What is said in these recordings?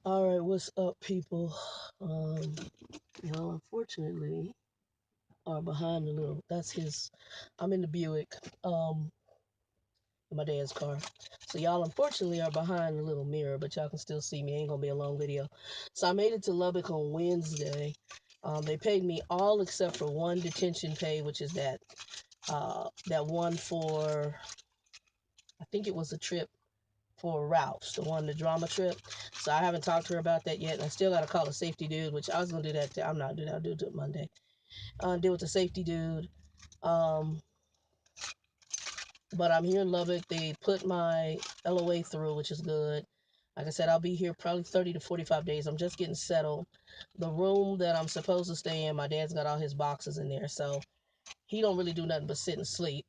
All right, what's up, people? Um, y'all unfortunately are behind a little. That's his. I'm in the Buick, um, in my dad's car. So y'all unfortunately are behind the little mirror, but y'all can still see me. Ain't gonna be a long video. So I made it to Lubbock on Wednesday. They paid me all except for one detention pay, which is that one for, I think it was a trip for Ralph's, the one, the drama trip. So I haven't talked to her about that yet. And I still got to call a safety dude, which I was going to do that. I'm not doing that. I'll do it Monday. Deal with the safety dude. Um, but I'm here in Lubbock. They put my LOA through, which is good. Like I said, I'll be here probably 30 to 45 days. I'm just getting settled. The room that I'm supposed to stay in, my dad's got all his boxes in there. So he don't really do nothing but sit and sleep.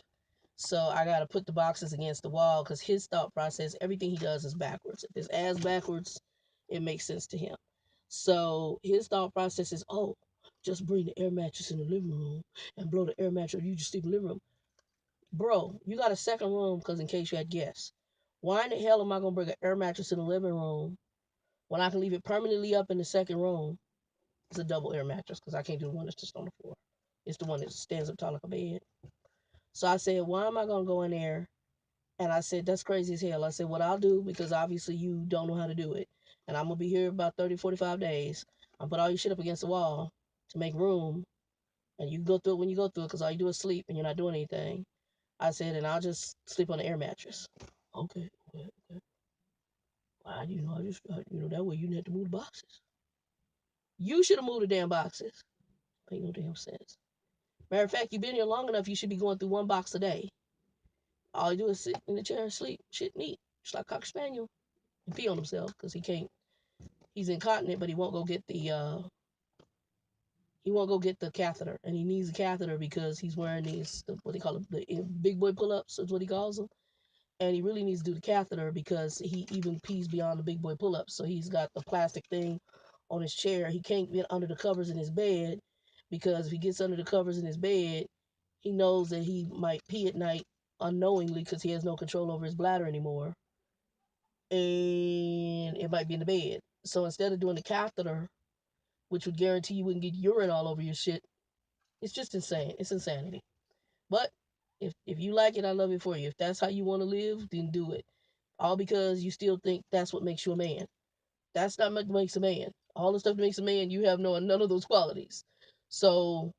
So I got to put the boxes against the wall because his thought process, everything he does is backwards. If his ass backwards, it makes sense to him. So his thought process is, oh, just bring the air mattress in the living room and blow the air mattress. You just sleep in the living room. Bro, you got a second room because in case you had guests. Why in the hell am I going to bring an air mattress in the living room when I can leave it permanently up in the second room? It's a double air mattress because I can't do the one that's just on the floor. It's the one that stands up tall like a bed. So I said, why am I going to go in there? And I said, that's crazy as hell. I said, what I'll do, because obviously you don't know how to do it, and I'm going to be here about 30, 45 days. I'll put all your shit up against the wall to make room, and you go through it when you go through it, because all you do is sleep and you're not doing anything. I said, and I'll just sleep on the air mattress. Okay, okay, okay. Why, that way you didn't have to move the boxes. You should have moved the damn boxes. Make no damn sense. Matter of fact, you've been here long enough, you should be going through one box a day. All you do is sit in the chair and sleep. Shit neat. Just like Cocker Spaniel. And pee on himself because he's incontinent, but he won't go get the catheter, and he needs a catheter because he's wearing these, what they call them, the big boy pull-ups is what he calls them, and he really needs to do the catheter because he even pees beyond the big boy pull-ups. So he's got the plastic thing on his chair. He can't get under the covers in his bed because if he gets under the covers in his bed, he knows that he might pee at night unknowingly because he has no control over his bladder anymore, and it might be in the bed. So instead of doing the catheter, which would guarantee you wouldn't get urine all over your shit. It's just insane. It's insanity. But if you like it, I love it for you. If that's how you want to live, then do it. All because you still think that's what makes you a man. That's not what makes a man. All the stuff that makes a man, you have none of those qualities. So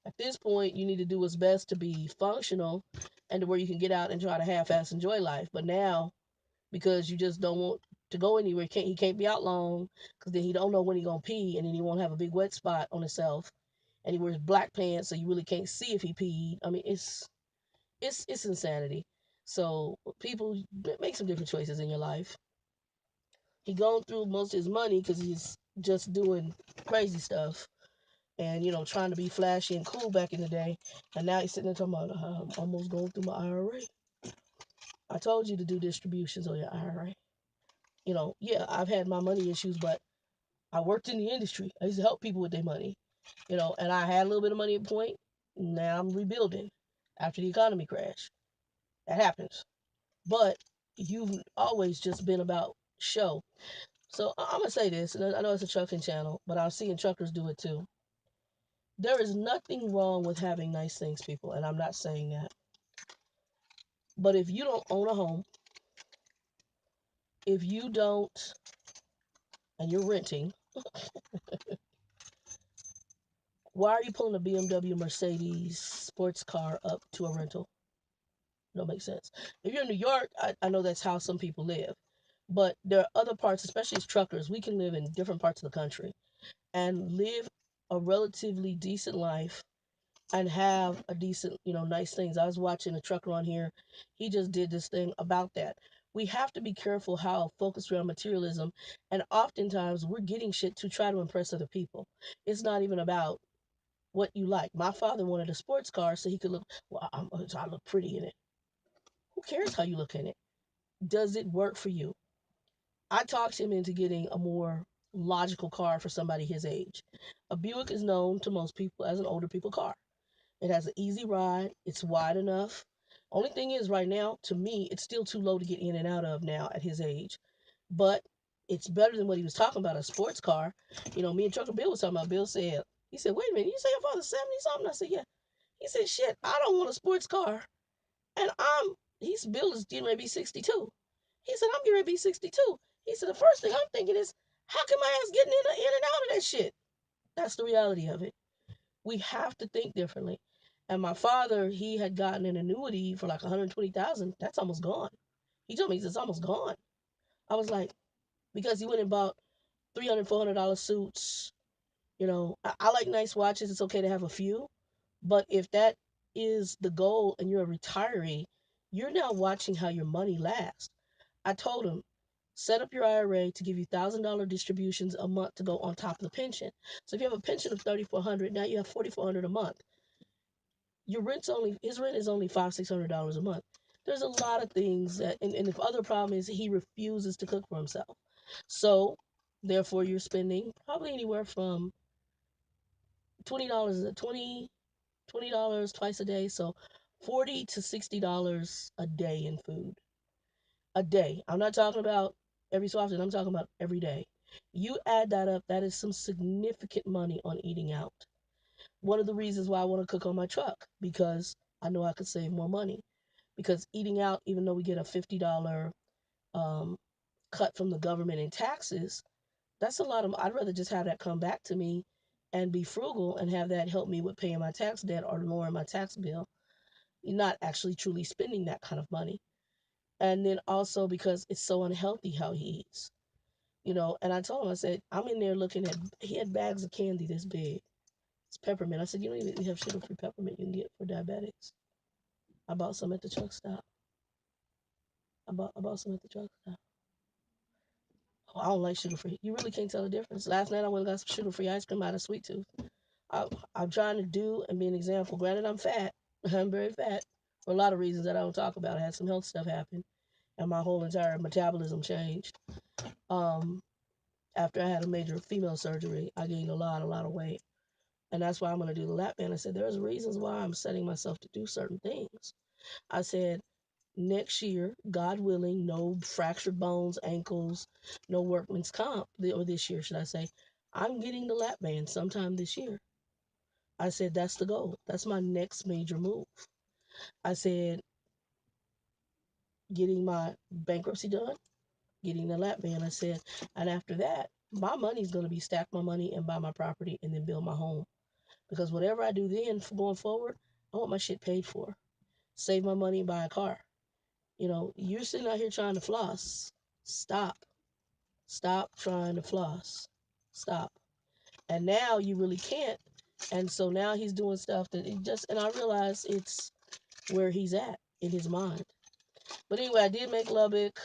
at this point, you need to do what's best to be functional and to where you can get out and try to half-ass enjoy life. But now, because you just don't want to go anywhere, he can't be out long because then he don't know when he gonna pee, and then he won't have a big wet spot on himself, and he wears black pants, so you really can't see if he peed. I mean, it's insanity. So people, make some different choices in your life. He gone through most of his money because he's just doing crazy stuff and trying to be flashy and cool back in the day, and now he's sitting there talking about, I'm almost going through my IRA. I told you to do distributions on your IRA. Yeah, I've had my money issues, but I worked in the industry. I used to help people with their money, and I had a little bit of money at a point. Now I'm rebuilding after the economy crash. That happens. But you've always just been about show. So I'm going to say this, and I know it's a trucking channel, but I'm seeing truckers do it too. There is nothing wrong with having nice things, people, and I'm not saying that. But if you don't own a home, if you don't, and you're renting, why are you pulling a BMW Mercedes sports car up to a rental? Don't make sense. If you're in New York, I know that's how some people live. But there are other parts, especially as truckers, we can live in different parts of the country and live a relatively decent life and have a decent, nice things. I was watching a trucker on here. He just did this thing about that. We have to be careful how focused we're on materialism. And oftentimes we're getting shit to try to impress other people. It's not even about what you like. My father wanted a sports car so he could look, well, I look pretty in it. Who cares how you look in it? Does it work for you? I talked him into getting a more logical car for somebody his age. A Buick is known to most people as an older people car. It has an easy ride. It's wide enough. Only thing is, right now, to me, it's still too low to get in and out of now at his age. But it's better than what he was talking about, a sports car. Me and Trucker Bill was talking about. Bill said, he said, wait a minute, you say your father's 70 something? I said, yeah. He said, shit, I don't want a sports car. And Bill is getting ready to be 62. He said, I'm getting ready to be 62. He said, the first thing I'm thinking is, how can my ass getting in and out of that shit? That's the reality of it. We have to think differently. And my father, he had gotten an annuity for like 120,000. That's almost gone. He told me it's almost gone. I was like, because he went and bought $300, $400 suits. I like nice watches. It's okay to have a few. But if that is the goal and you're a retiree, you're now watching how your money lasts. I told him, set up your IRA to give you $1,000 distributions a month to go on top of the pension. So if you have a pension of $3,400, now you have $4,400 a month. His rent is only $500-$600 a month. There's a lot of things and the other problem is he refuses to cook for himself. So therefore you're spending probably anywhere from $20 $20 twice a day. So $40 to $60 a day in food. A day. I'm not talking about every so often. I'm talking about every day. You add that up, that is some significant money on eating out. One of the reasons why I want to cook on my truck, because I know I could save more money. Because eating out, even though we get a $50 um, cut from the government in taxes, that's a lot of. I'd rather just have that come back to me and be frugal and have that help me with paying my tax debt or lowering my tax bill. You're not actually truly spending that kind of money. And then also because it's so unhealthy how he eats. And I told him, I said, I'm in there looking at, he had bags of candy this big. It's peppermint. I said, you don't even have sugar-free peppermint you can get for diabetics. I bought some at the truck stop. I bought some at the truck stop. Oh, I don't like sugar-free. You really can't tell the difference. Last night I went and got some sugar-free ice cream out of Sweet Tooth. I'm trying to do and be an example. Granted, I'm fat. I'm very fat for a lot of reasons that I don't talk about. I had some health stuff happen, and my whole entire metabolism changed. Um, After I had a major female surgery, I gained a lot of weight. And that's why I'm going to do the lap band. I said, there's reasons why I'm setting myself to do certain things. I said, next year, God willing, no fractured bones, ankles, no workman's comp, or this year, should I say, I'm getting the lap band sometime this year. I said, that's the goal. That's my next major move. I said, getting my bankruptcy done, getting the lap band. I said, and after that, my money's going to be stack my money and buy my property and then build my home. Because whatever I do then going forward, I want my shit paid for. Save my money and buy a car. You're sitting out here trying to floss. Stop. Stop trying to floss. Stop. And now you really can't. And so now he's doing stuff that and I realize it's where he's at in his mind. But anyway, I did make Lubbock.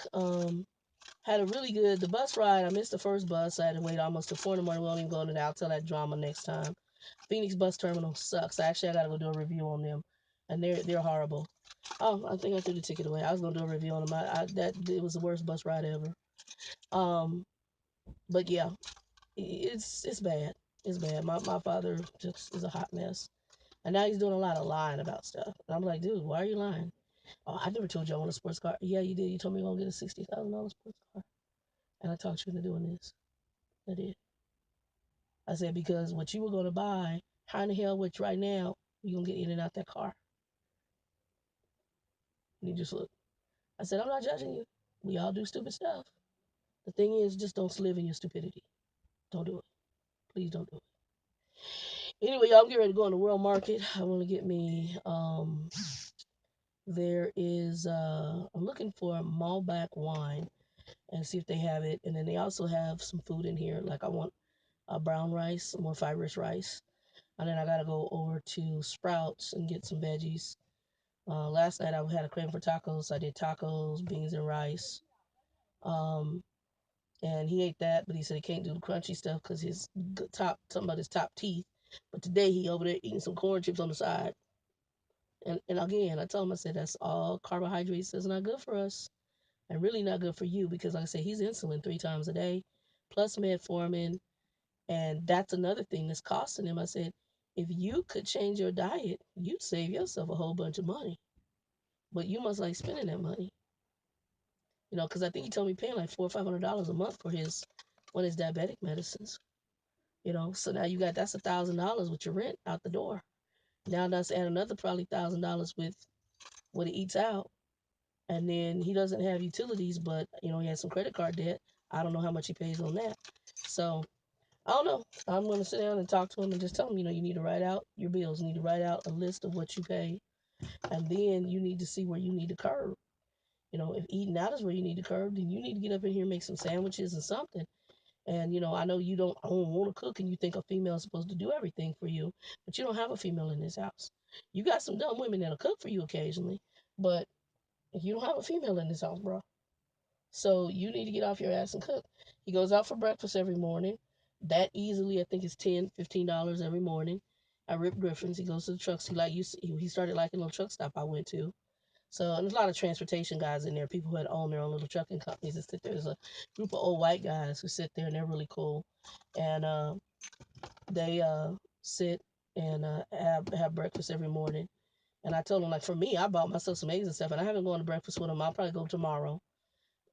Had a really good, the bus ride. I missed the first bus. I had to wait almost till 4 in the morning. We won't even go into that. I'll tell that drama next time. Phoenix bus terminal sucks. I gotta go do a review on them, and they're horrible. Oh, I think I threw the ticket away. I was gonna do a review on them. It was the worst bus ride ever. Um, but yeah, it's bad. It's bad. My father just is a hot mess, and now he's doing a lot of lying about stuff. And I'm like, dude, why are you lying? Oh, I never told you I want a sports car. Yeah, you did. You told me you're gonna get a $60,000 sports car, and I talked you into doing this. I did. I said because what you were gonna buy, how in the hell, which right now you gonna get in and out that car? And he just looked. I said, I'm not judging you. We all do stupid stuff. The thing is, just don't live in your stupidity. Don't do it. Please don't do it. Anyway, y'all, I'm getting ready to go on the world market. I want to get me, there is, I'm looking for a Malbec wine and see if they have it. And then they also have some food in here. Like I want a brown rice, more fibrous rice. And then I got to go over to Sprouts and get some veggies. Last night I had a craving for tacos. I did tacos, beans and rice. Um, and he ate that, but he said he can't do the crunchy stuff because his something about his top teeth. But today he over there eating some corn chips on the side. And again, I told him, I said, that's all carbohydrates. That's not good for us. And really not good for you because, like I said, he's insulin 3 times a day, plus metformin. And that's another thing that's costing him. I said, if you could change your diet, you'd save yourself a whole bunch of money. But you must like spending that money. You know, because I think he told me paying like $400 or $500 a month for his one of his diabetic medicines. You know, so now you got that's $1,000 with your rent out the door. Now that's add another probably $1,000 with what he eats out, and then he doesn't have utilities, but you know he has some credit card debt. I don't know how much he pays on that. So I don't know. I'm going to sit down and talk to him and just tell him, you know, you need to write out your bills. You need to write out a list of what you pay, and then you need to see where you need to curb. You know, if eating out is where you need to curb, then you need to get up in here and make some sandwiches and something. And you know, I know you don't want to cook, and you think a female is supposed to do everything for you, but you don't have a female in this house. You got some dumb women that'll cook for you occasionally, but you don't have a female in this house, bro. So you need to get off your ass and cook. He goes out for breakfast every morning. That easily, I think, is $10, $15 every morning. I Rip Griffins. He goes to the trucks. He started liking a little truck stop I went to. So and there's a lot of transportation guys in there, people who had owned their own little trucking companies that sit there. There's a group of old white guys who sit there and they're really cool. And they sit and have breakfast every morning. And I told him, like, for me, I bought myself some eggs and stuff, and I haven't gone to breakfast with him. I'll probably go tomorrow.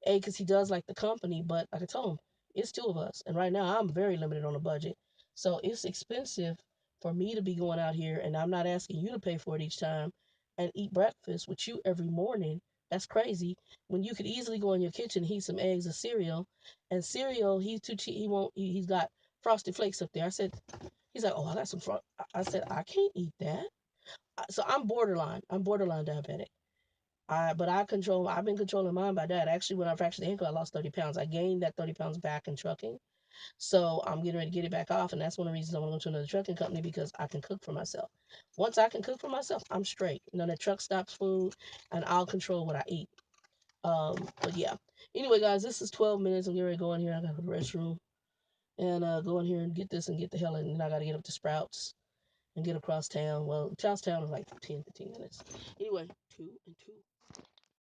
A, because he does like the company, but like I told him, it's two of us. And right now, I'm very limited on a budget. So it's expensive for me to be going out here, and I'm not asking you to pay for it each time and eat breakfast with you every morning. That's crazy. When you could easily go in your kitchen, heat some eggs and cereal. And cereal, he's too cheap. He won't. He's got Frosted Flakes up there. I said, he's like, oh, I got some. I said, I can't eat that. So I'm borderline. I'm borderline diabetic. But I've been controlling mine by that. Actually, when I fractured the ankle, I lost 30 pounds. I gained that 30 pounds back in trucking. So I'm getting ready to get it back off. And that's one of the reasons I want to go to another trucking company because I can cook for myself. Once I can cook for myself, I'm straight. None of truck stops food, and I'll control what I eat. But yeah. Anyway, guys, this is 12 minutes. I'm getting ready to go in here. I got to go to the restroom and go in here and get this and get the hell in. And then I got to get up to Sprouts and get across town. Well, Charlestown is like 10, 15 minutes. Anyway, 2 and 2.